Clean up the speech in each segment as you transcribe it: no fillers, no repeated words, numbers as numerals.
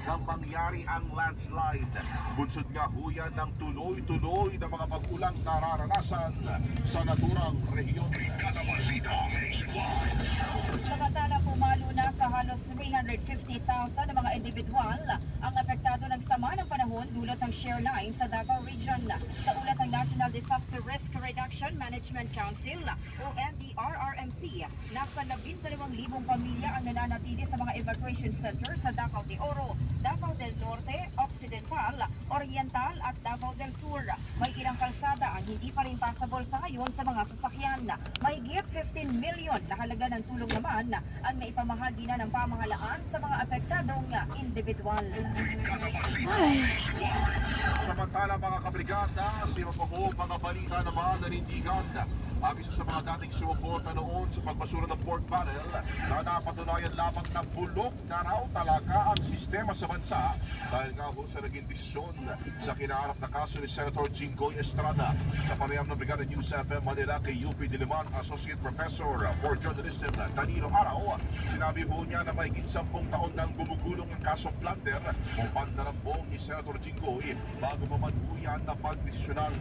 nang mangyari ang landslide. Bunsod nga huyan ng tuloy-tuloy na mga pag-ulang nararanasan sa naturang rehiyon. Samantala, pumalo na sa halos 350,000 na mga individual ang apektado ng sama ng panahon dulot ng shear line sa Davao Region. Sa ulat ng National Disaster Risk Reduction Management Council o NDRRMC, nasa 12,000 pamilya ang nananatili sa mga evacuation center sa Davao de Oro, Davao del Norte, Occidental, Oriental at Davao del Sur. May ilang kalsada ang hindi pa rin passable sa ngayon sa mga sasakyan. Mahigit 15 million na halaga ng tulong naman ang naipamahagi na ng pamahalaan sa mga apektadong individual. Samantala mga kabrigada, sinupo mga balita naman nanindigan. Abiso sa mga dating sumuporta noon sa pagbasura ng pork barrel na napatunayan lamang na bulok na raw talaga ang sistema sa bansa dahil nga ho sa naging desisyon sa kinaharap na kaso ni Senator Jinggoy Estrada. Sa panayam ng Brigada News FM Manila kay UP Diliman Associate Professor for Journalism Danilo Arao, sinabi po niya na mahigit 10 taon nang gumugulong ang kasong plunder o pandarambong ni Senator Jinggoy bago mamanhuyan na pagdesisyonan.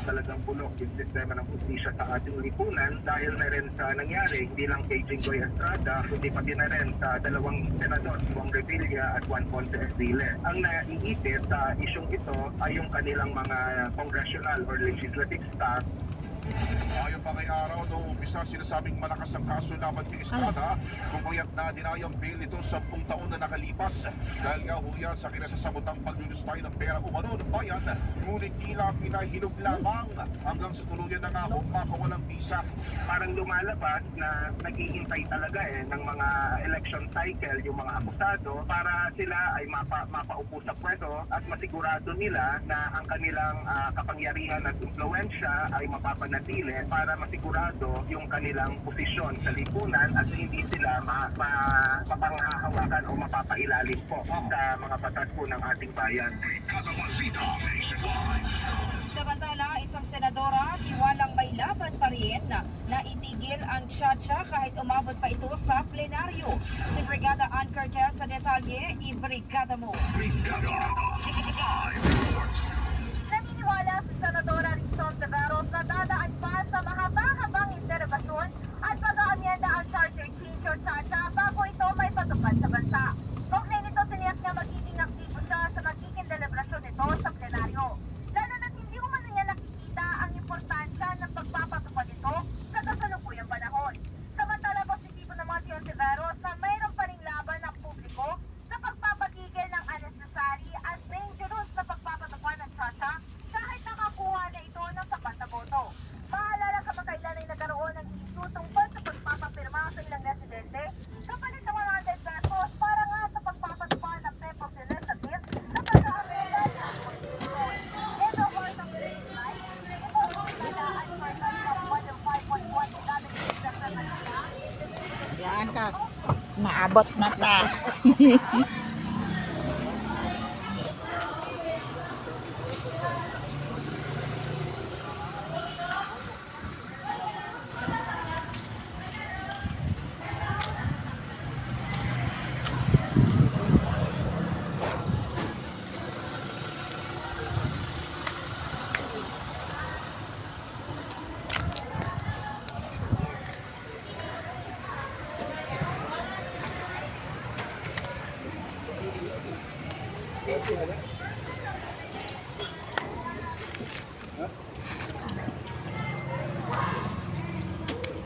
Talagang bulok yung sistema ng justisya sa ating lipunan dahil na rin sa nangyari hindi lang kay Jinggoy Estrada kundi pati na rin sa dalawang senador, Bong Revilla at Juan Ponce Estile. Ang naiipit sa isyong ito ay yung kanilang mga congressional or legislative staff. Ayon pa kay Araw, noong umpisa sinasabing malakas ang kaso laban kay Estrada kung kaya't na dinayang bail nito 10 taon na nakalipas dahil nga huyan sa kinasasabotang paglulustay ng pera umano ng bayan, ngunit tila pinahinog lamang hanggang sa tuluyan na nga ho makawalang bisa. Parang lumalabas na naghihintay talaga ng mga election cycle yung mga akusado para sila ay mapaupo sa pwesto at masigurado nila na ang kanilang kapangyarihan at impluensya ay mapapanatili para masigurado yung kanilang posisyon sa lipunan at hindi sila mapanghahawakan o mapapailalim po sa mga batas po ng ating bayan. Samantala, isang senadora tiwalang may laban pa rin na itigil ang tsa-tsa kahit umabot pa ito sa plenaryo. Si Brigada Ann Cortez sa detalye, i-brigada mo. Naniniwala si Senadora Rizon Severos na dadaan pa sa mahaba-habang interogasyon at pag-aamyenda ang Charter Change or tsa-tsa bago ito may patupad sa bansa. Kaugnay nito, siniyak niya magiging aktibo siya sa magiging deliberasyon nito sa plenaryo. Lalo na't hindi umano niya nakikita ang importansya ng pagpapatupad ito sa kasalukuyang panahon. Samantala, positibo naman si Severos na mayroon pa ring laban ng publiko sa pagpapatigil ng unnecessary at dangerous na pagpapatupad ng tsa-tsa kahit nakakuha na ito ng sapat na boto. Maalala kamakailan ay nagkaroon ng issue tungkol sa pagpapapirma sa ilang residente kapalit ng 100 pesos para nga sa pagpapatupad ng People's Initiative na pag-aamenda ng konstitusyon. Ito ko isang green light. Ito ko talaan for ng 5.1 Brigada News FM Manila. Yan ka. Maabot na ta. Gracias.